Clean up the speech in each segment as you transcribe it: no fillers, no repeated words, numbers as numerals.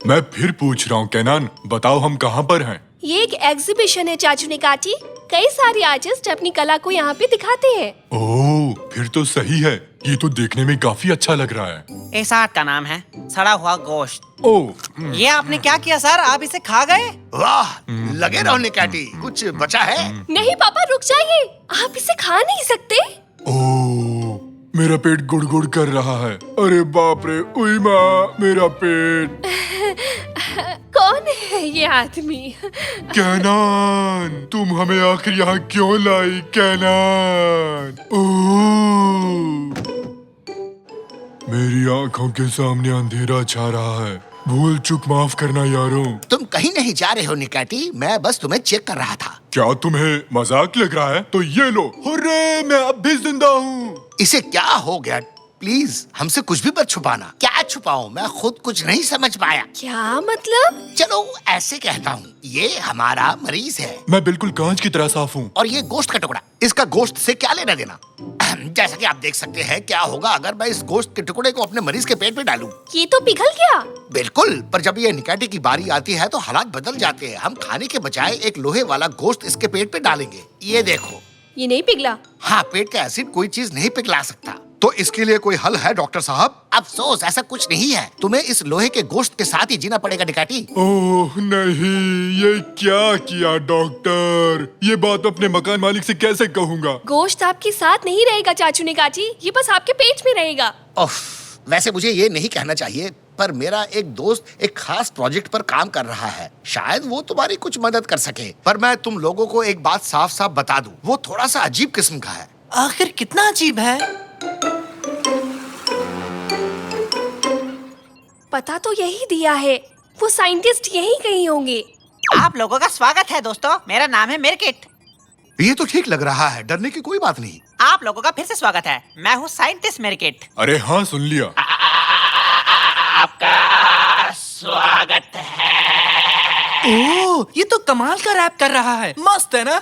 मैं फिर पूछ रहा हूँ केनान, बताओ हम कहाँ पर हैं? ये एक एग्जीबिशन है चाचू निकाची। कई सारे आर्टिस्ट अपनी कला को यहाँ पे दिखाते हैं। ओह, फिर तो सही है। ये तो देखने में काफी अच्छा लग रहा है। इस आर्ट का नाम है सड़ा हुआ गोश्त। ओह, ये आपने क्या किया सर? आप इसे खा गए? वाह, लगे रहो निकाटी। कुछ बचा है? नहीं पापा, रुक जाइए, आप इसे खा नहीं सकते। ओह, मेरा पेट गुड़गुड़ कर रहा है। अरे बाप रे, उई माँ, मेरा पेट। कौन है ये आदमी? केनान, तुम हमें आखिर यहाँ क्यों लाई केनान? ओह, मेरी आंखों के सामने अंधेरा छा रहा है। भूल चूक माफ करना यारों। तुम कहीं नहीं जा रहे हो निकाटी, मैं बस तुम्हें चेक कर रहा था। क्या तुम्हें मजाक लग रहा है? तो ये लो, हुर्रे, मैं अब भी जिंदा हूँ। इसे क्या हो गया? प्लीज हमसे कुछ भी मत छुपाना। क्या छुपाऊं? मैं खुद कुछ नहीं समझ पाया। क्या मतलब? चलो ऐसे कहता हूँ, ये हमारा मरीज है मैं बिल्कुल कांच की तरह साफ हूँ। और ये गोश्त का टुकड़ा। इसका गोश्त से क्या लेना देना? जैसा कि आप देख सकते हैं, क्या होगा अगर मैं इस गोश्त के टुकड़े को अपने मरीज के पेट में डालूं? ये तो पिघल गया। बिल्कुल, पर जब ये निकाटी की बारी आती है तो हालात बदल जाते हैं। हम खाने के बजाय एक लोहे वाला गोश्त इसके पेट पे डालेंगे। ये देखो। ये नहीं पिघला। हाँ, पेट का एसिड कोई चीज नहीं पिघला सकता। तो इसके लिए कोई हल है डॉक्टर साहब? अफसोस, ऐसा कुछ नहीं है। तुम्हें इस लोहे के गोश्त के साथ ही जीना पड़ेगा निकाटी। ओह नहीं, ये क्या किया डॉक्टर? ये बात अपने मकान मालिक से कैसे कहूँगा? गोश्त आपके साथ नहीं रहेगा चाचू निकाची, ये बस आपके पेट में रहेगा। ओफ, वैसे मुझे ये नहीं कहना चाहिए, पर मेरा एक दोस्त एक खास प्रोजेक्ट पर काम कर रहा है। शायद वो तुम्हारी कुछ मदद कर सके। पर मैं तुम लोगों को एक बात साफ साफ बता दूं, वो थोड़ा सा अजीब किस्म का है। आखिर कितना अजीब है? पता तो यही दिया है, वो साइंटिस्ट यही कहीं होंगे। आप लोगों का स्वागत है दोस्तों, मेरा नाम है मिरकिट। ये तो ठीक लग रहा है, डरने की कोई बात नहीं। आप लोगों का फिर से स्वागत है। मैं हूँ साइंटिस्ट मिरकिट। अरे हाँ, सुन लिया। आपका स्वागत है। ओह, ये तो कमाल का रैप कर रहा है। मस्त है ना?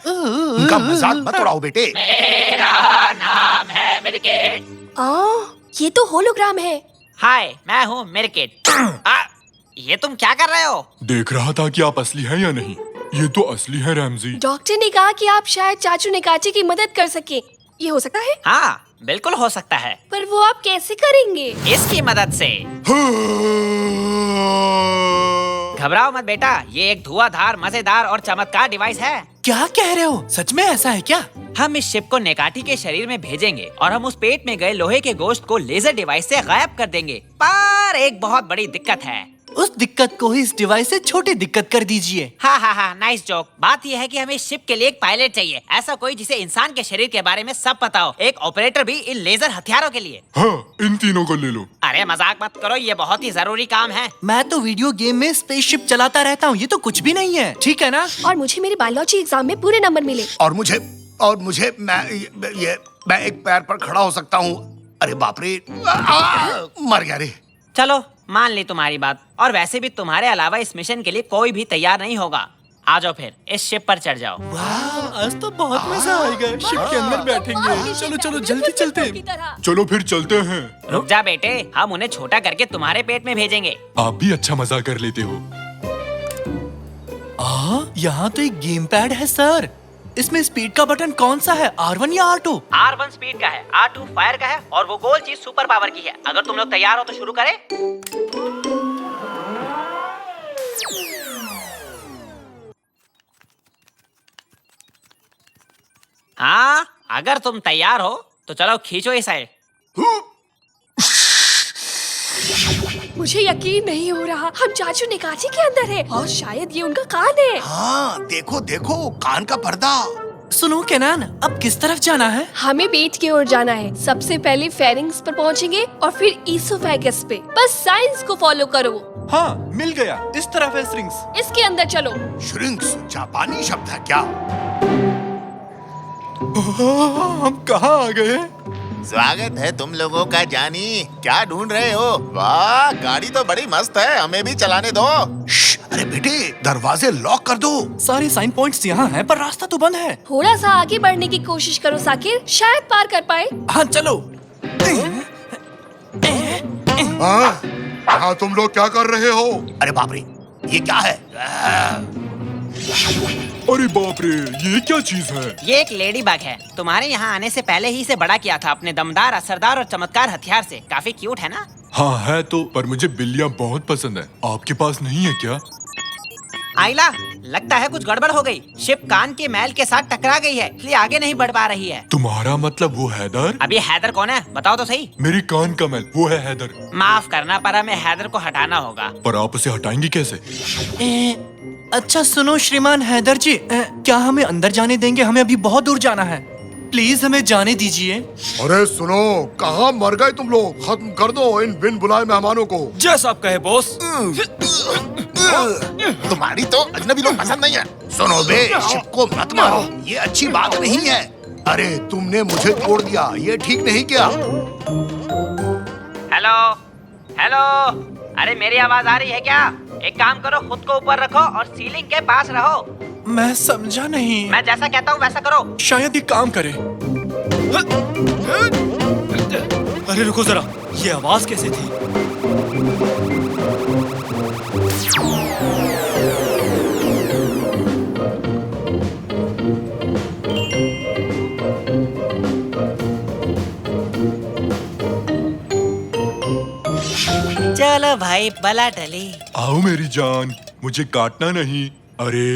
उनका मजाक मत उड़ाओ बेटे। मेरा नाम है मिरकिट। ये तो होलोग्राम है। हाय, मैं हूँ मिरकिट। ये तुम क्या कर रहे हो? देख रहा था कि आप असली हैं या नहीं। ये तो असली है रैमजी। डॉक्टर ने कहा कि आप शायद चाचू निकाची की मदद कर सके। ये हो सकता है? हाँ, बिल्कुल हो सकता है। पर वो आप कैसे करेंगे? इसकी मदद से। घबराओ मत बेटा, ये एक धुआंधार, मजेदार और चमत्कार डिवाइस है। क्या कह रहे हो? सच में ऐसा है क्या? हम इस शिप को नेकाटी के शरीर में भेजेंगे और हम उस पेट में गए लोहे के गोश्त को लेजर डिवाइस से गायब कर देंगे। पर एक बहुत बड़ी दिक्कत है। उस दिक्कत को ही इस डिवाइस से छोटी दिक्कत कर दीजिए। हाँ, नाइस जोक। बात यह है कि हमें शिप के लिए एक पायलट चाहिए, ऐसा कोई जिसे इंसान के शरीर के बारे में सब पता हो। एक ऑपरेटर भी इन लेजर हथियारों के लिए। हाँ, इन तीनों को ले लो। अरे मजाक मत करो, ये बहुत ही जरूरी काम है। मैं तो वीडियो गेम में स्पेसशिप चलाता रहता हूँ, ये तो कुछ भी नहीं है, ठीक है ना? और मुझे मेरे बायोलॉजी एग्जाम में पूरे नंबर मिले। और मुझे मैं एक पैर पर खड़ा हो सकता हूँ। अरे बाप रे, मर गया रे। चलो, मान ली तुम्हारी बात। और वैसे भी तुम्हारे अलावा इस मिशन के लिए कोई भी तैयार नहीं होगा। आ जाओ फिर, इस शिप पर चढ़ जाओ। वाह, आज तो बहुत मजा आएगा। शिप के अंदर बैठेंगे। चलो जल्दी चलते हैं। चलो फिर चलते हैं। रुक जा बेटे, हम उन्हें छोटा करके तुम्हारे पेट में भेजेंगे। आप भी अच्छा मजा कर लेते हो। यहाँ तो एक गेम पैड है सर। इसमें स्पीड का बटन कौन सा है, R1 या R2? R1 स्पीड का है, R2 फायर का है और वो गोल चीज सुपर पावर की है। अगर तुम लोग तैयार हो तो शुरू करें। हाँ, अगर तुम तैयार हो तो चलो खींचो इसे। मुझे यकीन नहीं हो रहा, हम चाचू निकाची के अंदर है और शायद ये उनका कान है। हाँ, देखो देखो, कान का पर्दा। सुनो केनान, अब किस तरफ जाना है? हमें पेट की ओर जाना है। सबसे पहले फेरिंग्स पर पहुंचेंगे और फिर ईसोफेगस पे। बस साइंस को फॉलो करो। हाँ, मिल गया। इस तरफ है श्रिंक्स। इसके अंदर चलो। श्रिंक्स जापानी शब्द है क्या? हम कहाँ आ गए? स्वागत है तुम लोगों का जानी। क्या ढूंढ रहे हो? वाह, गाड़ी तो बड़ी मस्त है, हमें भी चलाने दो। अरे बेटे, दरवाजे लॉक कर दो। सारे साइन पॉइंट्स यहाँ हैं, पर रास्ता तो बंद है। थोड़ा सा आगे बढ़ने की कोशिश करो साकिर, शायद पार कर पाए। हाँ चलो। हाँ, तुम लोग क्या कर रहे हो? अरे बाप रे, ये क्या है? अरे बाप रे, ये क्या चीज है? ये एक लेडी बग है। तुम्हारे यहाँ आने से पहले ही इसे बड़ा किया था अपने दमदार, असरदार और चमत्कार हथियार से। काफी क्यूट है ना? हाँ है तो, पर मुझे बिल्लियाँ बहुत पसंद है। आपके पास नहीं है क्या? आइला, लगता है कुछ गड़बड़ हो गई। शिप कान के मैल के साथ टकरा गई है, इसलिए आगे नहीं बढ़ पा रही है। तुम्हारा मतलब वो हैदर? अब ये हैदर कौन है, बताओ तो सही। मेरी कान का मैल, वो है हैदर। माफ करना, पर हमें हैदर को हटाना होगा। पर आप उसे हटाएंगे कैसे? अच्छा सुनो श्रीमान हैदर जी, क्या हमें अंदर जाने देंगे? हमें अभी बहुत दूर जाना है, प्लीज हमें जाने दीजिए। अरे सुनो, कहाँ मर गए तुम लोग? खत्म कर दो इन बिन बुलाए मेहमानों को। जैसा आप कहे बॉस। तुम्हारी तो अजनबी लोग पसंद नहीं है। सुनो बे, शिप को मत मारो, ये अच्छी बात नहीं है। अरे तुमने मुझे तोड़ दिया, ये ठीक नहीं किया। हेलो हेलो, अरे मेरी आवाज आ रही है क्या? एक काम करो, खुद को ऊपर रखो और सीलिंग के पास रहो। मैं समझा नहीं। मैं जैसा कहता हूँ वैसा करो। शायद ये काम करे। अरे रुको जरा, ये आवाज कैसे थी? चलो भाई, बला टली। आओ मेरी जान, मुझे काटना नहीं। अरे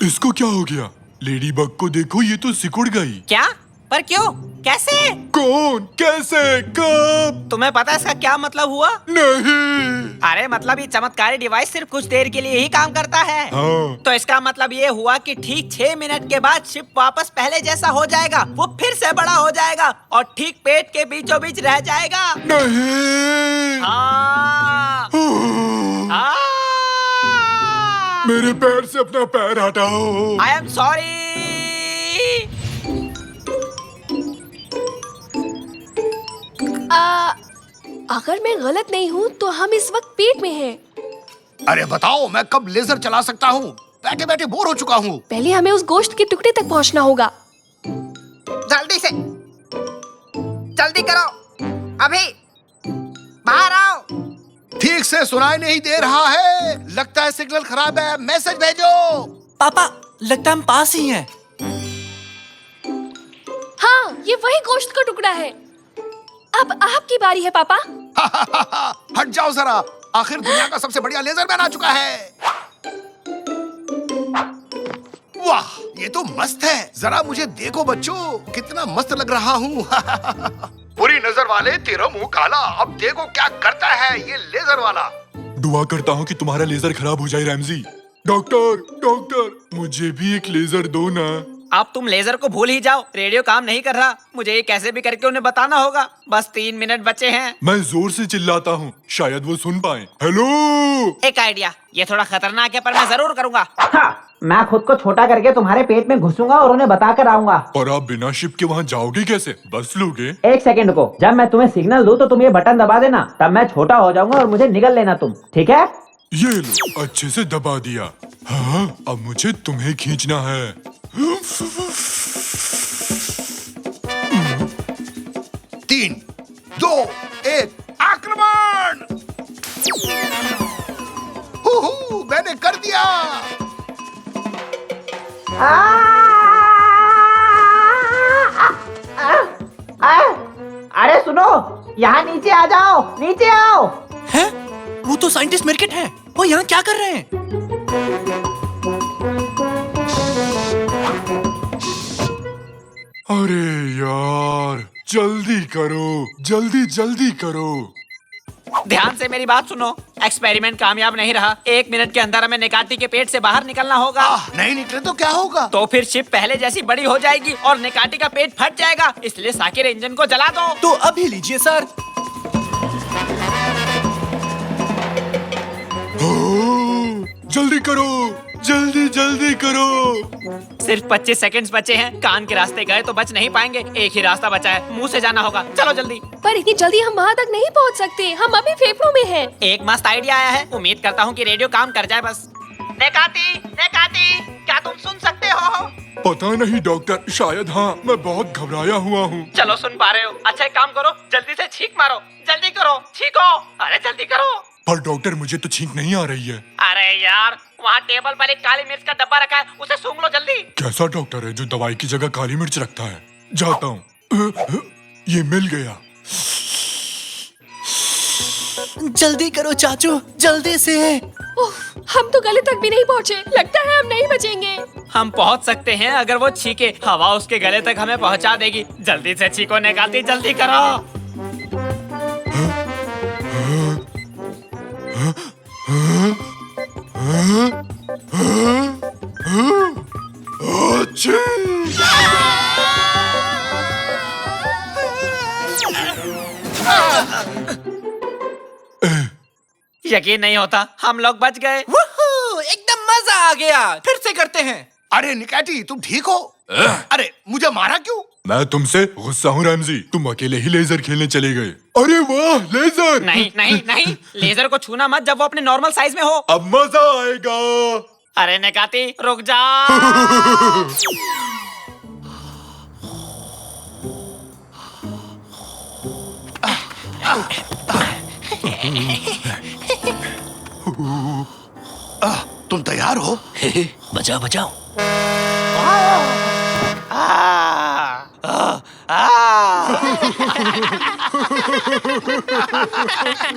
इसको क्या हो गया? लेडी बग को देखो, ये तो सिकुड़ गई। क्या? पर क्यों? कैसे? कौन? कैसे? कब? तुम्हें पता है इसका क्या मतलब हुआ? नहीं। अरे मतलब ये चमत्कारी डिवाइस सिर्फ कुछ देर के लिए ही काम करता है। हाँ। तो इसका मतलब ये हुआ कि ठीक 6 मिनट के बाद शिप वापस पहले जैसा हो जाएगा। वो फिर से बड़ा हो जाएगा और ठीक पेट के बीचों बीच रह जाएगा। नहीं। हाँ। हाँ। मेरे पैर से अपना पैर हटाओ। I am sorry. अगर मैं गलत नहीं हूँ तो हम इस वक्त पेट में हैं। अरे बताओ, मैं कब लेजर चला सकता हूँ? बैठे बैठे बोर हो चुका हूँ। पहले हमें उस गोश्त के टुकड़े तक पहुँचना होगा। जल्दी से, जल्दी करो, अभी बाहर आओ। ठीक से सुनाई नहीं दे रहा है, लगता है सिग्नल खराब है। मैसेज भेजो। पापा, लगता है हम पास ही हैं। हाँ, ये वही गोश्त का टुकड़ा है। अब आपकी बारी है पापा। हट जाओ जरा, आखिर दुनिया का सबसे बढ़िया लेजर मैन आ चुका है। वाह, ये तो मस्त है। जरा मुझे देखो बच्चों, कितना मस्त लग रहा हूँ। बुरी नजर वाले, तेरा मुंह काला। अब देखो क्या करता है ये लेजर वाला। दुआ करता हूँ कि तुम्हारा लेजर खराब हो जाए रैमजी। डॉक्टर, डॉक्टर, मुझे भी एक लेजर दो ना। अब तुम लेजर को भूल ही जाओ, रेडियो काम नहीं कर रहा। मुझे ये कैसे भी करके उन्हें बताना होगा। बस 3 मिनट बचे हैं। मैं जोर से चिल्लाता हूँ, शायद वो सुन पाए। हेलो। एक आइडिया, ये थोड़ा खतरनाक है पर मैं जरूर करूंगा। हाँ, मैं खुद को छोटा करके तुम्हारे पेट में घुसूंगा और उन्हें बता कर आऊंगा। और आप बिना शिप के वहाँ जाओगे कैसे? बस लोगे? 1 सेकंड को, जब मैं तुम्हें सिग्नल दूं तो तुम ये बटन दबा देना, तब मैं छोटा हो जाऊंगा और मुझे निगल लेना तुम, ठीक है? ये लो, अच्छे से दबा दिया। हाँ, अब मुझे तुम्हें खींचना है। 3, 2, 1, आक्रमण! मैंने कर दिया। अरे सुनो, यहाँ नीचे आ जाओ, नीचे आओ। हैं? वो तो साइंटिस्ट मिर्किट है। वो यहाँ क्या कर रहे हैं? अरे यार, जल्दी करो, जल्दी जल्दी करो। ध्यान से मेरी बात सुनो, एक्सपेरिमेंट कामयाब नहीं रहा। 1 मिनट के अंदर हमें निकाटी के पेट से बाहर निकलना होगा। नहीं निकले तो क्या होगा? तो फिर शिप पहले जैसी बड़ी हो जाएगी और निकाटी का पेट फट जाएगा। इसलिए साकिर इंजन को जला दो। तो अभी लीजिए सर। जल्दी करो, जल्दी जल्दी करो। सिर्फ 25 सेकंड्स बचे हैं। कान के रास्ते गए तो बच नहीं पाएंगे। एक ही रास्ता बचा है, मुंह से जाना होगा। चलो जल्दी। पर इतनी जल्दी हम वहाँ तक नहीं पहुँच सकते, हम अभी फेफड़ों में हैं। एक मस्त आइडिया आया है, उम्मीद करता हूँ कि रेडियो काम कर जाए। बस नेकाती, नेकाती, क्या तुम सुन सकते हो? पता नहीं डॉक्टर, शायद हाँ। मैं बहुत घबराया हुआ हूँ। चलो सुन पा रहे हो? अच्छा एक काम करो, जल्दी से छींक मारो, जल्दी करो, छींको, अरे जल्दी करो। पर डॉक्टर मुझे तो छींक नहीं आ रही है। अरे यार, वहाँ टेबल पर एक काली मिर्च का डब्बा रखा है, उसे सूंघ लो जल्दी। कैसा डॉक्टर है जो दवाई की जगह काली मिर्च रखता है? जाता हूँ। ये मिल गया। जल्दी करो चाचू, जल्दी से। उफ, हम तो गले तक भी नहीं पहुँचे। लगता है हम नहीं बचेंगे। हम पहुँच सकते हैं अगर वो छींके, हवा उसके गले तक हमें पहुँचा देगी। जल्दी से छींको निकालती, जल्दी करो। यकीन नहीं होता, हम लोग बच गए। वूहू, एकदम मजा आ गया। फिर से करते हैं। अरे निकाटी, तुम ठीक हो? अरे मुझे मारा क्यों? मैं तुमसे गुस्सा हूँ रैमजी। तुम अकेले ही लेजर खेलने चले गए। अरे वाह, लेजर! नहीं नहीं नहीं, लेजर को छूना मत जब वो अपने नॉर्मल साइज में हो। अब मजा आएगा। अरे निकाती, रुक जा। तुम तैयार हो? बचाओ बचाओ।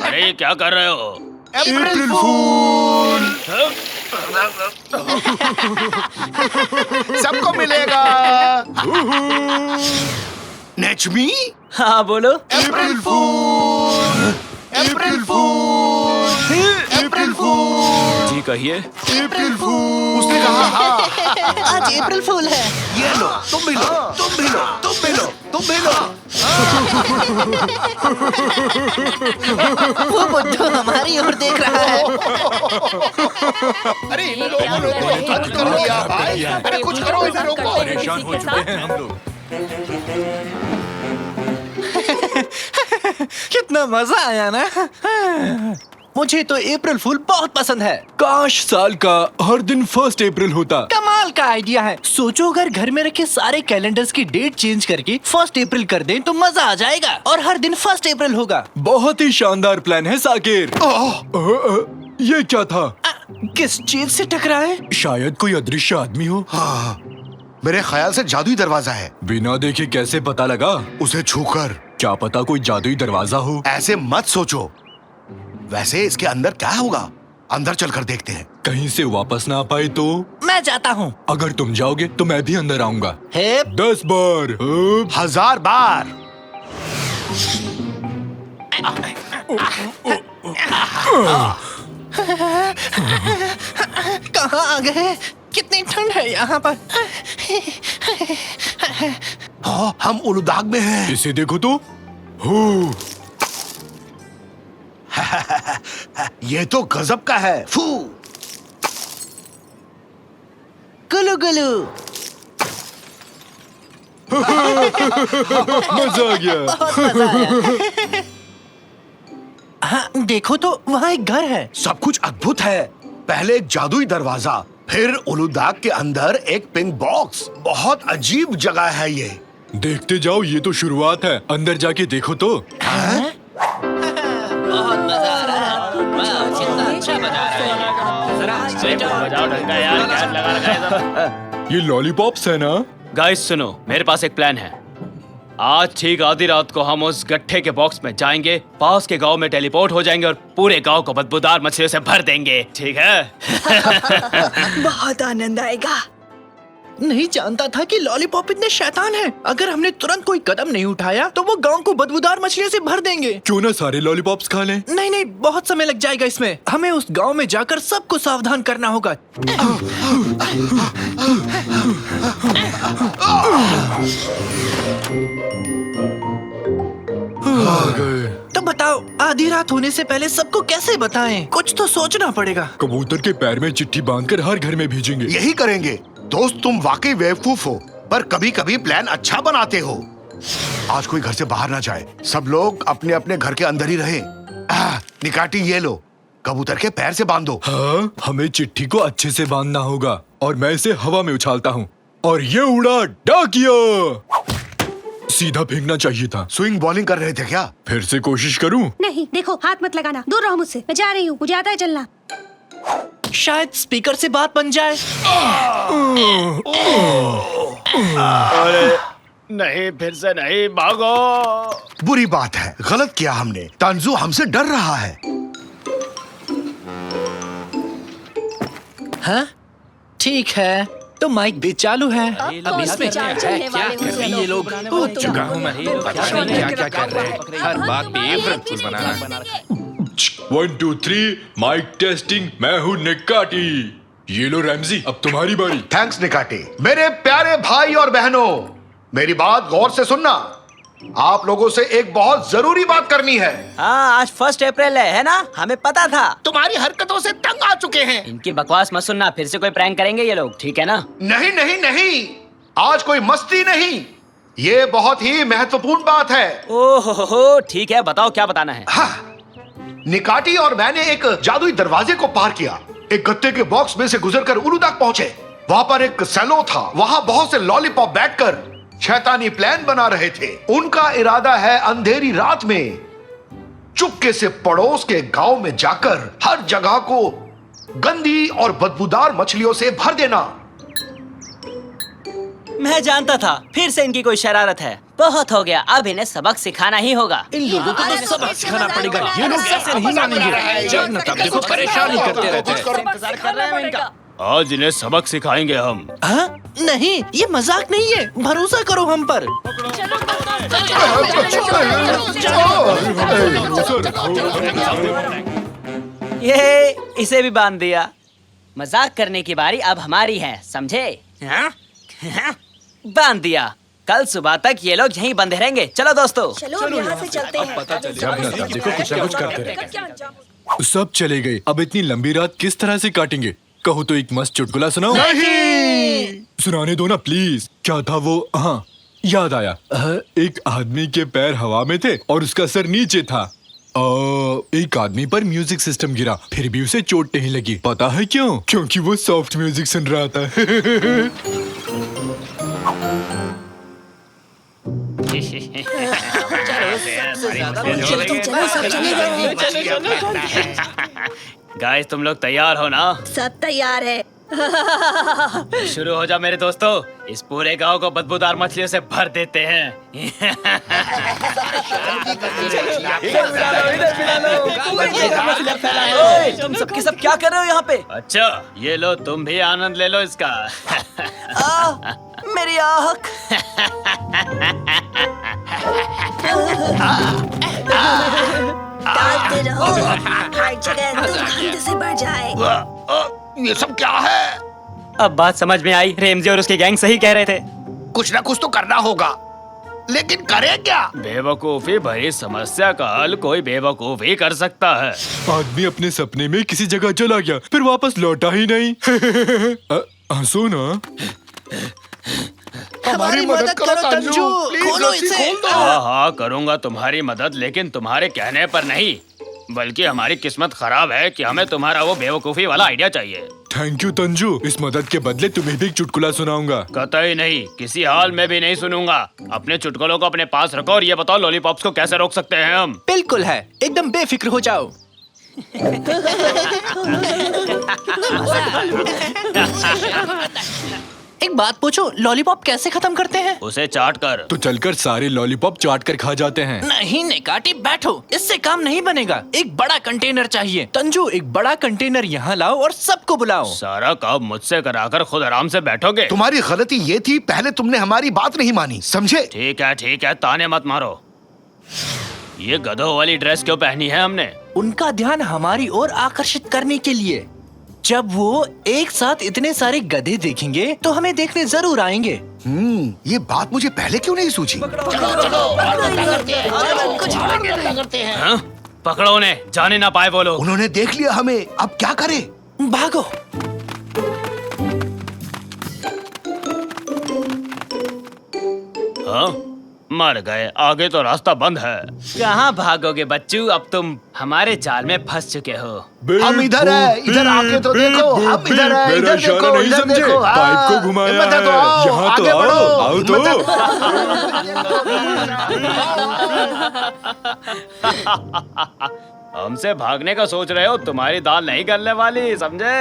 अरे क्या कर रहे हो? अप्रैल फूल सबको मिलेगा। नेचमी, हाँ बोलो। अप्रैल फूल, अप्रैल फूल, अप्रैल फूल, जी कहिए। अप्रैल फूल। उसने कहा हाँ। आज अप्रैल फूल है। ये लो, तुम भी लो, तुम भी लो, तुम भी लो, तुम भी लो। वो बुड्ढू हमारी ओर देख रहा है। अरे इन लोगों ने तो हद कर दिया भाई। अरे कुछ करो इन लोगों को। परेशान हो चुके हैं हम लोग। कितना मजा आया ना। मुझे तो अप्रैल फूल बहुत पसंद है। काश साल का हर दिन 1 अप्रैल होता। कमाल का आइडिया है। सोचो अगर घर में रखे सारे कैलेंडर्स की डेट चेंज करके 1 अप्रैल कर दें तो मजा आ जाएगा और हर दिन 1 अप्रैल होगा। बहुत ही शानदार प्लान है साकिर। ये क्या था? किस चीज से टकराए? शायद कोई अदृश्य आदमी हो। हाँ, मेरे ख्याल से जादुई दरवाजा है। बिना देखे कैसे पता लगा? उसे छूकर। क्या पता कोई जादुई दरवाजा हो। ऐसे मत सोचो। वैसे इसके अंदर क्या होगा? अंदर चलकर देखते हैं। कहीं से वापस ना आ पाए तो? मैं जाता हूँ। अगर तुम जाओगे तो मैं भी अंदर आऊंगा। 10 बार। 1000 बार। कहाँ आ गए? कितनी ठंड है यहाँ पर। हाँ, हम उलुदाग में हैं। इसे देखो तो। हो, ये तो गजब का है। फू। गुलू गुलू। मजा आ गया। बहुत मजा आया। हाँ, देखो तो वहाँ एक घर है। सब कुछ अद्भुत है। पहले एक जादुई दरवाजा, फिर उलुदाग के अंदर एक पिंक बॉक्स। बहुत अजीब जगह है ये। देखते जाओ, ये तो शुरुआत है। अंदर जाके देखो तो। बहुत मजा आ रहा है। वाह, कितना अच्छा बजा रहा है। ये लॉलीपॉप्स है ना? गाइस सुनो, मेरे पास एक प्लान है। आज ठीक आधी रात को हम उस गट्ठे के बॉक्स में जाएंगे, पास के गांव में टेलीपोर्ट हो जाएंगे और पूरे गांव को बदबूदार मछलियों से भर देंगे। ठीक है? बहुत आनंद आएगा। नहीं जानता था कि लॉलीपॉप इतने शैतान हैं। अगर हमने तुरंत कोई कदम नहीं उठाया तो वो गांव को बदबूदार मछलियों से भर देंगे। क्यों ना सारे लॉलीपॉप्स खा लें? नहीं नहीं, बहुत समय लग जाएगा इसमें। हमें उस गांव में जाकर सबको सावधान करना होगा। आ गए। तो बताओ, आधी रात होने से पहले सबको कैसे बताएं? कुछ तो सोचना पड़ेगा। कबूतर के पैर में चिट्ठी बांधकर हर घर में भेजेंगे। यही करेंगे। दोस्त, तुम वाकई बेवकूफ हो, पर कभी कभी प्लान अच्छा बनाते हो। आज कोई घर से बाहर ना जाए। सब लोग अपने अपने घर के अंदर ही रहे। निकाटी, ये लो, कबूतर के पैर से बांध दो। हाँ, हमें चिट्ठी को अच्छे से बांधना होगा और मैं इसे हवा में उछालता हूँ। और ये उड़ा डाकिया। सीधा फेंकना चाहिए था। स्विंग बॉलिंग कर रहे थे क्या? फिर से कोशिश करूं? नहीं, देखो हाथ मत लगाना, दूर रहो मुझसे। मैं जा रही हूँ, मुझे आता है चलना। शायद स्पीकर से बात बन जाए। अरे नहीं, फिर से नहीं, भागो। बुरी बात है, गलत किया हमने। तंजू हमसे डर रहा है। हाँ ठीक है, तो माइक भी चालू है। अब इसमें क्या है? क्या कर रहे हैं ये लोग? कूद चुका हूँ मैं। पता नहीं क्या कर रहे हैं। हर बात पे एवरेज बनाना। 1 2 3 माइक टेस्टिंग। मैं हूँ निकाटी। ये लो रैमजी, अब तुम्हारी बारी। थैंक्स निकाटे। मेरे प्यारे भाई और बहनों, मेरी बात गौर से सुनना। आप लोगों से एक बहुत जरूरी बात करनी है। हाँ, आज 1 अप्रैल है ना? हमें पता था। तुम्हारी हरकतों से तंग आ चुके हैं। इनकी बकवास मत सुनना, फिर से कोई प्रैंक करेंगे ये लोग, ठीक है ना? नहीं नहीं नहीं, आज कोई मस्ती नहीं, ये बहुत ही महत्वपूर्ण बात है। ओहो, ठीक है, बताओ क्या बताना है। हाँ, निकाटी और मैंने एक जादुई दरवाजे को पार किया। एक गत्ते के बॉक्स में से गुजरकर उलू तक पहुंचे। वहां पर एक सैलो था। वहां बहुत से लॉलीपॉप बैठकर शैतानी प्लान बना रहे थे। उनका इरादा है अंधेरी रात में चुपके से पड़ोस के गांव में जाकर हर जगह को गंदी और बदबूदार मछलियों से भर देना। मैं जानता था, फिर से इनकी कोई शरारत है। बहुत हो गया, अब इन्हें सबक सिखाना ही होगा। इन लोगों को तो सबक सिखाना पड़ेगा। ये लोग कैसे नहीं मानेंगे? जब न तब देखो परेशान ही करते रहते हैं। आज इन्हें सबक सिखाएंगे हम। हाँ? नहीं, ये मजाक नहीं है, भरोसा करो हम पर। ये इसे भी बांध दिया। मजाक करने की बारी अब हमारी है, समझे? हाँ? बांध दिया। कल सुबह तक ये लोग यहीं बंधे रहेंगे। चलो दोस्तों, चलो यहाँ से चलते हैं। जब न तब देखो कुछ ना कुछ करते रहे। सब चले गए। अब इतनी लंबी रात किस तरह से काटेंगे? कहो तो एक मस्त चुटकुला सुनाओ। नहीं, सुनाने दो ना प्लीज। क्या था वो? हाँ याद आया। एक आदमी के पैर हवा में थे और उसका सर नीचे था। एक आदमी पर म्यूजिक सिस्टम गिरा, फिर भी उसे चोट नहीं लगी। पता है क्यों? क्योंकि वो सॉफ्ट म्यूजिक सुन रहा था। गाइस, तुम लोग तैयार हो ना? सब तैयार है। शुरू हो जाओ मेरे दोस्तों। इस पूरे गांव को बदबूदार मछलियों से भर देते हैं। ओए, तुम सबके सब क्या कर रहे हो यहाँ पे? अच्छा, ये लो, तुम भी आनंद ले लो इसका। मेरी आँख। डालते रहो, हर जगह दुर्गंध से भर जाए। ये सब क्या है? अब बात समझ में आई। रेमजी और उसके गैंग सही कह रहे थे। कुछ ना कुछ तो करना होगा, लेकिन करें क्या? बेवकूफी भरी समस्या का हल कोई बेवकूफ ही कर सकता है। आदमी अपने सपने में किसी जगह चला गया, फिर वापस लौटा ही नहीं। हंसो ना। हमारी मदद करो तंजू, खोलो इसे। हाँ हाँ, करूँगा तुम्हारी मदद, लेकिन तुम्हारे कहने पर नहीं, बल्कि हमारी किस्मत खराब है कि हमें तुम्हारा वो बेवकूफी वाला आइडिया चाहिए। थैंक यू तंजू, इस मदद के बदले तुम्हें भी एक चुटकुला सुनाऊंगा। कतई नहीं, किसी हाल में भी नहीं सुनूंगा। अपने चुटकुलों को अपने पास रखो और ये बताओ लॉलीपॉप्स को कैसे रोक सकते हैं हम? बिल्कुल है, एकदम बेफिक्र हो जाओ। एक बात पूछो, लॉलीपॉप कैसे खत्म करते हैं? उसे चाट कर। तो चलकर सारे लॉलीपॉप चाट कर खा जाते हैं। नहीं निकाटी, बैठो, इससे काम नहीं बनेगा। एक बड़ा कंटेनर चाहिए। तंजू, एक बड़ा कंटेनर यहाँ लाओ और सबको बुलाओ। सारा काम मुझसे कराकर खुद आराम से बैठोगे? तुम्हारी गलती ये थी, पहले तुमने हमारी बात नहीं मानी, समझे? ठीक है, ताने मत मारो। ये गधों वाली ड्रेस क्यों पहनी है हमने? उनका ध्यान हमारी ओर आकर्षित करने के लिए। जब वो एक साथ इतने सारे गधे देखेंगे तो हमें देखने जरूर आएंगे। ये बात मुझे पहले क्यों नहीं सूझी? हाँ? पकड़ो उन्हें, जाने ना पाए वो लोग। उन्होंने देख लिया हमें, अब क्या करें? भागो। हाँ? मर गए, आगे तो रास्ता बंद है। कहाँ भागोगे बच्चू, अब तुम हमारे जाल में फंस चुके हो। हम इधर है, इधर आके तो देखो, हम इधर है, इधर देखो, इधर देखो। पाइप को घुमाया हिम्मत है तो है। आओ, यहाँ तो आगे बढ़ो, आओ हिम्मत है तो। हमसे भागने का सोच रहे हो, तुम्हारी दाल नहीं गलने वाली, समझे?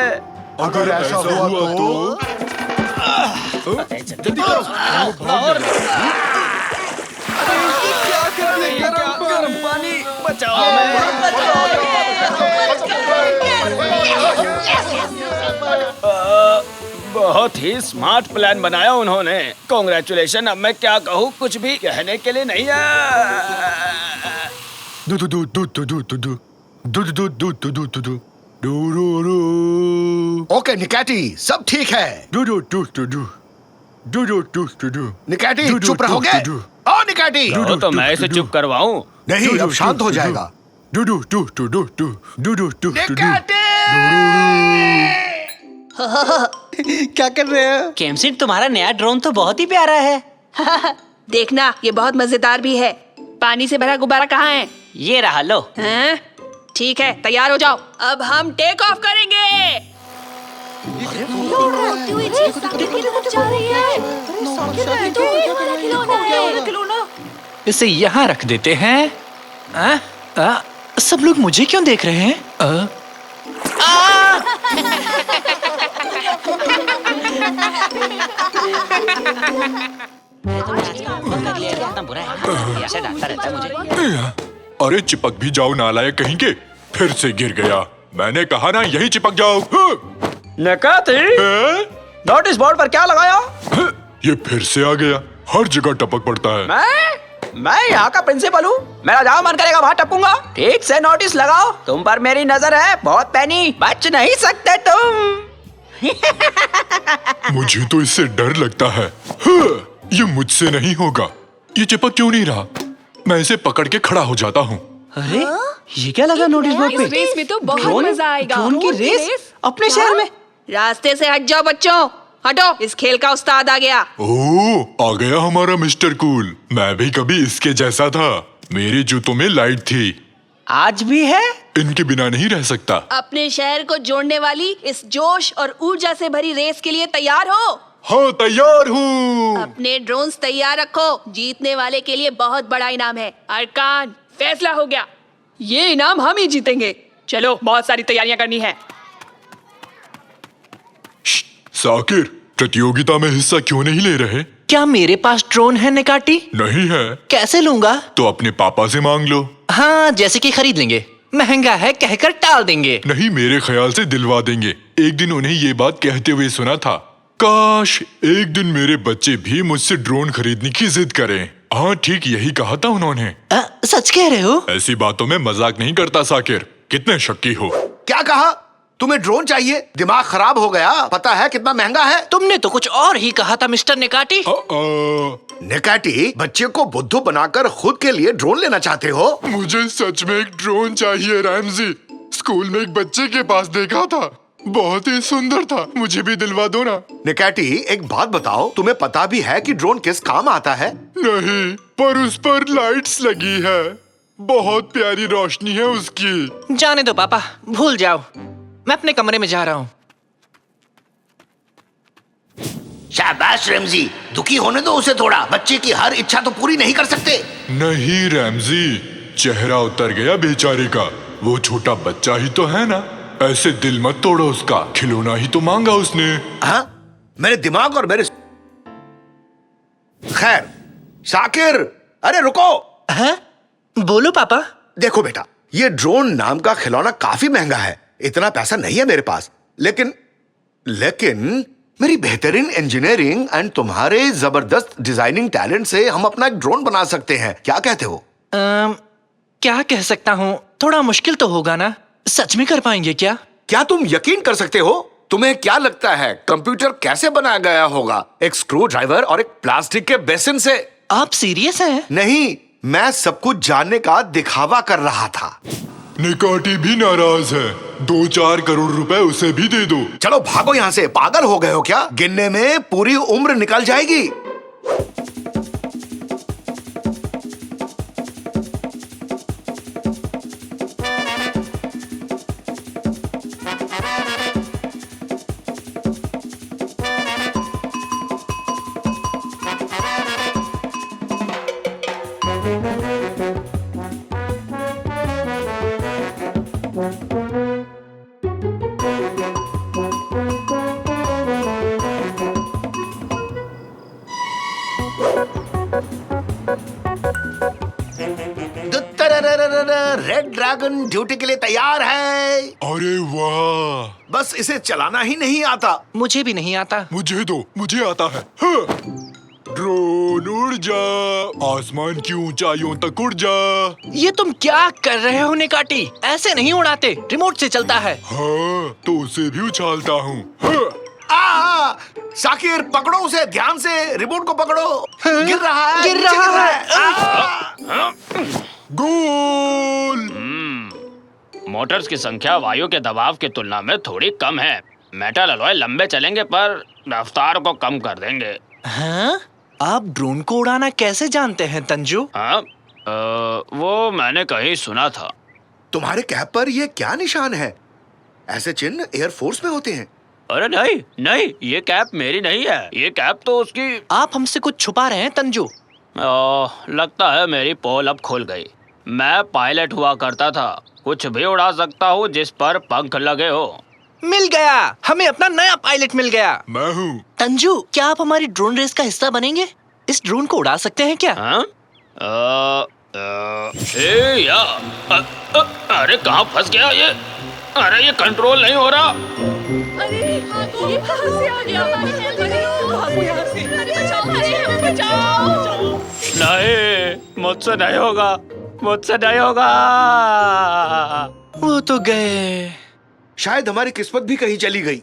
अगर ऐसा हुआ तो बहुत ही स्मार्ट प्लान बनाया उन्होंने। कॉन्ग्रेचुलेशन। अब मैं क्या कहूँ, कुछ भी कहने के लिए नहीं है। ओके निकैटी, सब ठीक है। निकैटी चुप रहोगे? ओ निकैटी, तो मैं इसे चुप करवाऊं? नहीं, अब शांत हो जाएगा। क्या कर रहे हो? केमसिन, तुम्हारा नया ड्रोन तो बहुत ही प्यारा है। देखना, ये बहुत मजेदार भी है। पानी से भरा गुब्बारा कहाँ है? ये रहा लो। हैं? ठीक है, तैयार हो जाओ, अब हम टेक ऑफ करेंगे। इसे यहाँ रख देते हैं। सब लोग मुझे क्यों देख रहे हैं? इतना बुरा है, ऐसे डांटता रहता है मुझे। अरे चिपक भी जाओ नालायक कहीं के, फिर से गिर गया। मैंने कहा ना यही चिपक जाओ। नोटिस बोर्ड पर क्या लगाया? ये फिर से आ गया, हर जगह टपक पड़ता है। मैं यहाँ का प्रिंसिपल हूँ, मेरा जहाँ मन करेगा वहाँ टपूंगा। ठीक से नोटिस लगाओ, तुम पर मेरी नजर है, बहुत पैनी, बच नहीं सकते तुम। मुझे तो इससे डर लगता है। ये मुझसे नहीं होगा। ये चिपक क्यों नहीं रहा? मैं इसे पकड़ के खड़ा हो जाता हूँ। अरे ये क्या लगा नोटिस बोर्ड पे? इस रेस में तो बहुत मजा आएगा। ड्रोन की रेस अपने शहर में। रास्ते से हट जाओ बच्चों, हटो, इस खेल का उस्ताद आ गया। ओह, आ गया हमारा मिस्टर कूल। मैं भी कभी इसके जैसा था। मेरे जूतों में लाइट थी। आज भी है? इनके बिना नहीं रह सकता। अपने शहर को जोड़ने वाली इस जोश और ऊर्जा से भरी रेस के लिए तैयार हो? हाँ, तैयार हूँ। अपने ड्रोन्स तैयार रखो, जीतने वाले के लिए बहुत बड़ा इनाम है। अरकान, फैसला हो गया, ये इनाम हम ही जीतेंगे। चलो, बहुत सारी तैयारियां करनी है। साकिर, प्रतियोगिता में हिस्सा क्यों नहीं ले रहे? क्या मेरे पास ड्रोन है निकाटी? नहीं है कैसे लूंगा? तो अपने पापा से मांग लो। हाँ, जैसे कि खरीद लेंगे। महंगा है कहकर टाल देंगे। नहीं, मेरे ख्याल से दिलवा देंगे। एक दिन उन्हें ये बात कहते हुए सुना था। काश एक दिन मेरे बच्चे भी मुझसे ड्रोन खरीदने की जिद करें। हाँ, ठीक यही कहा था उन्होंने। सच कह रहे हो? ऐसी बातों में मजाक नहीं करता साकिर। कितने शक्की हो। क्या कहा? तुम्हें ड्रोन चाहिए? दिमाग खराब हो गया? पता है कितना महंगा है? तुमने तो कुछ और ही कहा था मिस्टर निकाटी। निकाटी, बच्चे को बुद्धू बनाकर खुद के लिए ड्रोन लेना चाहते हो? मुझे सच में एक ड्रोन चाहिए रैमजी। स्कूल में एक बच्चे के पास देखा था, बहुत ही सुंदर था। मुझे भी दिलवा दो ना। निकाटी, एक बात बताओ, तुम्हें पता भी है कि ड्रोन किस काम आता है? नहीं, पर उस पर लाइट्स लगी है। बहुत प्यारी रोशनी है उसकी। जाने दो पापा, भूल जाओ। मैं अपने कमरे में जा रहा हूँ। शाबाश रैमजी, दुखी होने दो उसे थोड़ा। बच्चे की हर इच्छा तो पूरी नहीं कर सकते। नहीं रैमजी, चेहरा उतर गया बेचारे का। वो छोटा बच्चा ही तो है ना। ऐसे दिल मत तोड़ो उसका, खिलौना ही तो मांगा उसने। हाँ? मेरे दिमाग और मेरे खैर। शाकिर, अरे रुको। हाँ? बोलो पापा। देखो बेटा, ये ड्रोन नाम का खिलौना काफी महंगा है। इतना पैसा नहीं है मेरे पास। लेकिन मेरी बेहतरीन इंजीनियरिंग एंड तुम्हारे जबरदस्त डिजाइनिंग टैलेंट से हम अपना एक ड्रोन बना सकते हैं। क्या कहते हो? क्या कह सकता हूँ, थोड़ा मुश्किल तो होगा ना। सच में कर पाएंगे क्या? क्या तुम यकीन कर सकते हो? तुम्हें क्या लगता है कंप्यूटर कैसे बनाया गया होगा? एक स्क्रू ड्राइवर और एक प्लास्टिक के बेसिन से। आप सीरियस हैं? नहीं, मैं सब कुछ जानने का दिखावा कर रहा था। निकाटी भी नाराज है। 2-4 करोड़ रुपए उसे भी दे दो। चलो भागो यहाँ से, पागल हो गए हो क्या? गिनने में पूरी उम्र निकल जाएगी। रेड ड्रैगन ड्यूटी के लिए तैयार है। अरे वाह, बस इसे चलाना ही नहीं आता। मुझे भी नहीं आता। मुझे दो, मुझे आता है। हाँ। ड्रोन उड़ जा, आसमान की ऊंचाइयों तक उड़ जा। ये तुम क्या कर रहे हो निकाटी? ऐसे नहीं उड़ाते, रिमोट से चलता है। हाँ, तो उसे भी उछालता हूँ। हाँ। साकिर पकड़ो उसे, ध्यान से रिमोट को पकड़ो। गिर रहा है, गिर नीचे रहा है। गोल। मोटर्स की संख्या वायु के दबाव की तुलना में थोड़ी कम है। मेटल अलॉय लंबे चलेंगे पर रफ्तार को कम कर देंगे। हाँ? आप ड्रोन को उड़ाना कैसे जानते हैं तंजू? हाँ, वो मैंने कहीं सुना था। तुम्हारे कैप पर ये क्या निशान है? ऐसे चिन्ह एयरफोर्स में होते हैं। अरे नहीं नहीं, ये कैप मेरी नहीं है, ये कैप तो उसकी। आप हमसे कुछ छुपा रहे हैं तंजू। लगता है मेरी पोल अब खुल गई। मैं पायलट हुआ करता था, कुछ भी उड़ा सकता हूँ जिस पर पंख लगे हो। मिल गया, हमें अपना नया पायलट मिल गया। मैं हूँ। तंजू, क्या आप हमारी ड्रोन रेस का हिस्सा बनेंगे? इस ड्रोन को उड़ा सकते हैं क्या? हाँ? अरे कहाँ फंस गया ये? अरे ये कंट्रोल नहीं हो रहा। अरे ये कहाँ से आ गया? अरे भागो यहाँ से। अरे बचाओ। नहीं, मुझसे नहीं होगा, मुझसे नहीं होगा। वो तो गए। शायद हमारी किस्मत भी कहीं चली गई।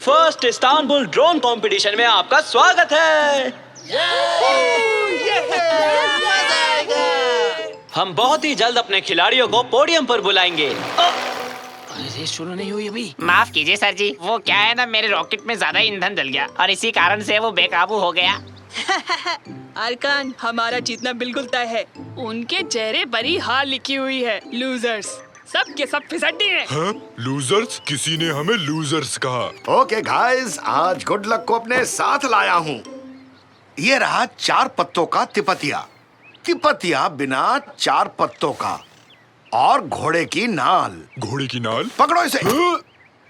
फर्स्ट इस्तांबुल ड्रोन कंपटीशन में आपका स्वागत है। हम बहुत ही जल्द अपने खिलाड़ियों को पोडियम पर बुलाएंगे। अरे शुरू नहीं हुई अभी। माफ कीजिए सर जी, वो क्या है ना, मेरे रॉकेट में ज्यादा ईंधन जल गया और इसी कारण से वो बेकाबू हो गया। अरकान, हमारा जीतना बिल्कुल तय है। उनके चेहरे पर ही हार लिखी हुई है। लूजर्स, सब के सब फिसड्डी हैं। हाँ? लूजर्स? किसी ने हमें लूजर्स कहा। ओके गाइस, आज गुड लक को अपने साथ लाया हूँ। ये रहा 4 पत्तों का तिपतिया। तिपतिया बिना 4 पत्तों का, और घोड़े की नाल। घोड़े की नाल? पकड़ो इसे। हाँ?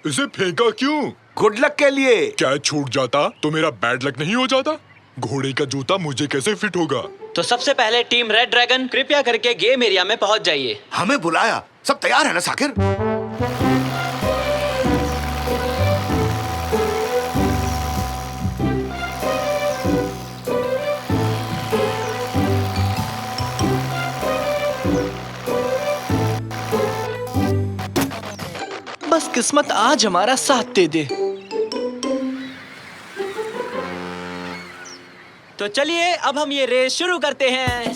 इसे फेंका क्यों? गुड लक के लिए। क्या छूट जाता तो मेरा बैड लक नहीं हो जाता? घोड़े का जूता मुझे कैसे फिट होगा? तो सबसे पहले टीम रेड ड्रैगन कृपया करके गेम एरिया में पहुंच जाइए। हमें बुलाया, सब तैयार है ना साकिर? बस किस्मत आज हमारा साथ दे दे। तो चलिए अब हम ये रेस शुरू करते हैं।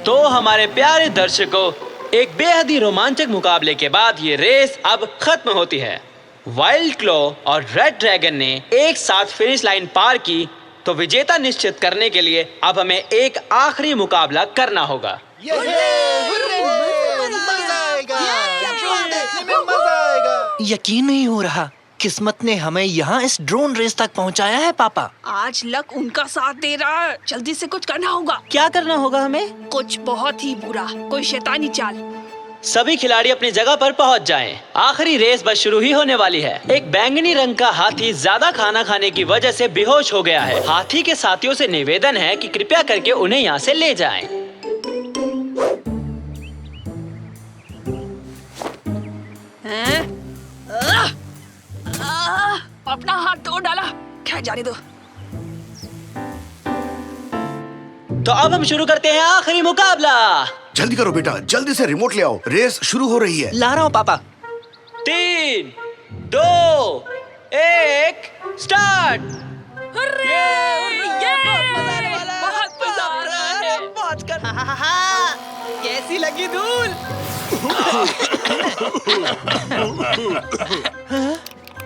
तो हमारे प्यारे दर्शकों, एक बेहद ही रोमांचक मुकाबले के बाद ये रेस अब खत्म होती है। वाइल्ड क्लो और रेड ड्रैगन ने एक साथ फिनिश लाइन पार की, तो विजेता निश्चित करने के लिए अब हमें एक आखिरी मुकाबला करना होगा। यकीन नहीं हो रहा, किस्मत ने हमें यहाँ इस ड्रोन रेस तक पहुँचाया है पापा। आज लक उनका साथ दे रहा है। जल्दी से कुछ करना होगा। क्या करना होगा हमें? कुछ बहुत ही बुरा, कोई शैतानी चाल। सभी खिलाड़ी अपनी जगह पर पहुंच जाएं। आखिरी रेस बस शुरू ही होने वाली है। एक बैंगनी रंग का हाथी ज्यादा खाना खाने की वजह से बेहोश हो गया है। हाथी के साथियों से निवेदन है कि कृपया करके उन्हें यहाँ से ले जाएं। अपना हाथ तोड़ डाला, क्या जाने दो। तो अब हम शुरू करते हैं आखिरी मुकाबला। जल्दी करो बेटा, जल्दी से रिमोट ले आओ, रेस शुरू हो रही है। ला रहा हूँ पापा। 3, 2, 1, स्टार्ट। कैसी लगी धूल?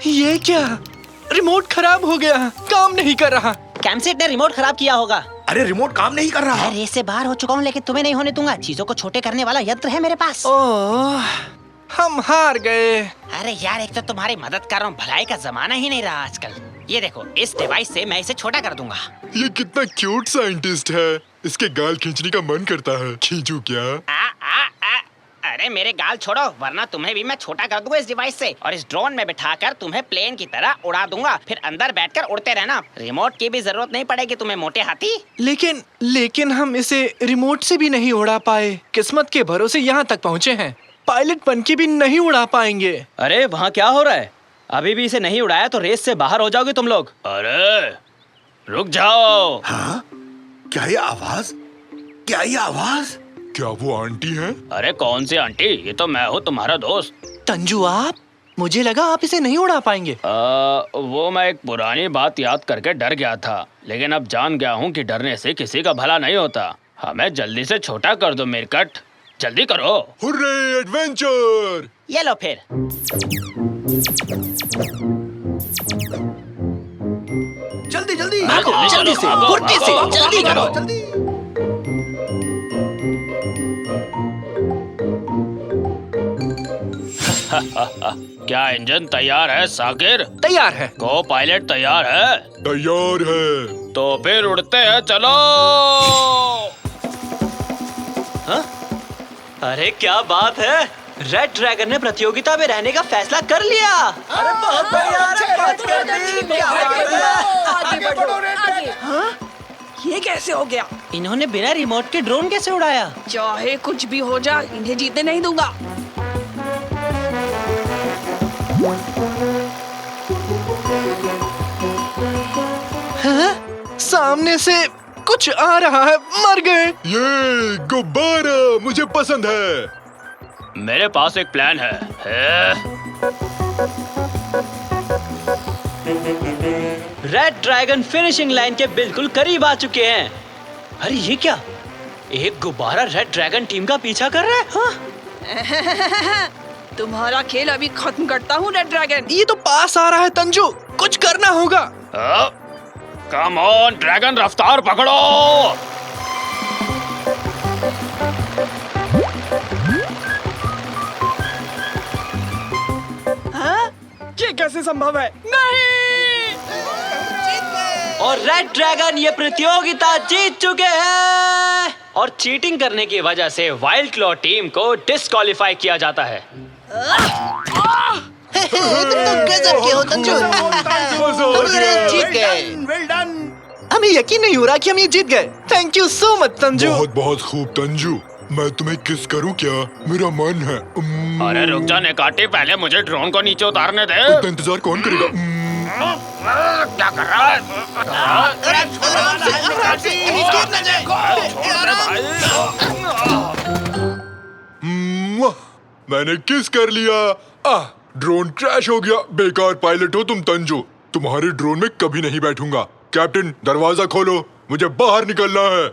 ये क्या? रिमोट खराब हो गया, काम नहीं कर रहा। कैमसेट ने रिमोट खराब किया होगा। अरे रिमोट काम नहीं कर रहा। रेस से बाहर हो चुका हूँ, लेकिन तुम्हें नहीं होने दूंगा। चीजों को छोटे करने वाला यंत्र है मेरे पास। ओह, हम हार गए। अरे यार, एक तो तुम्हारी मदद कर रहा हूँ, भलाई का जमाना ही नहीं रहा आजकल। ये देखो, इस डिवाइस से मैं इसे छोटा कर दूंगा। ये कितना क्यूट साइंटिस्ट है, इसके गाल खींचने का मन करता है। खींचू क्या? अरे मेरे गाल छोड़ो, वरना तुम्हें भी मैं छोटा कर दूंगा इस डिवाइस से, और इस ड्रोन में बिठाकर तुम्हें प्लेन की तरह उड़ा दूंगा। फिर अंदर बैठकर उड़ते रहना। रिमोट की भी जरूरत नहीं पड़ेगी तुम्हें, मोटे हाथी। लेकिन हम इसे रिमोट से भी नहीं उड़ा पाए। किस्मत के भरोसे यहाँ तक पहुँचे हैं। पायलट बन के भी नहीं उड़ा पाएंगे। अरे वहाँ क्या हो रहा है? अभी भी इसे नहीं उड़ाया तो रेस से बाहर हो जाओगे तुम लोग। अरे रुक जाओ। हाँ? क्या ये आवाज? क्या ये आवाज? क्या वो आंटी है? अरे कौन सी आंटी? ये तो मैं हूँ, तुम्हारा दोस्त। तंजू, आप? मुझे लगा आप इसे नहीं उड़ा पाएंगे। वो मैं एक पुरानी बात याद करके डर गया था, लेकिन अब जान गया हूँ कि डरने से किसी का भला नहीं होता। हमें जल्दी से छोटा कर दो मेरकट, जल्दी करो। Hurray adventure! ये लो फिर। जल्दी जल्दी जल्दी से, फुर्ती से, जल्दी करो। क्या इंजन तैयार है साकिर? तैयार है। को पायलट तैयार है? तैयार है। तो फिर उड़ते हैं, चलो। हाँ? अरे क्या बात है, रेड ड्रैगन ने प्रतियोगिता में रहने का फैसला कर लिया। अरे बहुत बढ़िया। हाँ? ये कैसे हो गया? इन्होंने बिना रिमोट के ड्रोन कैसे उड़ाया? चाहे कुछ भी हो जाए, इन्हें जीतने नहीं दूंगा। हाँ? सामने से कुछ आ रहा है, मर गए। ये गुब्बारा मुझे पसंद है। मेरे पास एक प्लान है। रेड ड्रैगन फिनिशिंग लाइन के बिल्कुल करीब आ चुके हैं। अरे ये क्या? एक गुब्बारा रेड ड्रैगन टीम का पीछा कर रहा है। हाँ? तुम्हारा खेल अभी खत्म करता हूँ रेड ड्रैगन। ये तो पास आ रहा है तंजू, कुछ करना होगा। कम ऑन ड्रैगन, रफ्तार पकड़ो। हाँ? ये कैसे संभव है? नहीं! और रेड ड्रैगन ये प्रतियोगिता जीत चुके हैं। और चीटिंग करने की वजह से वाइल्ड क्लॉ टीम को डिस्क्वालीफाई किया जाता है। हमें यकीन नहीं हो रहा कि हम ये जीत गए। Thank you so much Tanju. बहुत बहुत खूब तंजू। मैं तुम्हें किस करूं क्या? मेरा मन है। अरे रुक जा नेकाटी, पहले मुझे ड्रोन को नीचे उतारने दे। इतना इंतजार कौन करेगा? क्या कर रहा है? मैंने किस कर लिया। ड्रोन क्रैश हो गया। बेकार पायलट हो तुम तंजू। तुम्हारे ड्रोन में कभी नहीं बैठूंगा। कैप्टन, दरवाजा खोलो, मुझे बाहर निकलना है।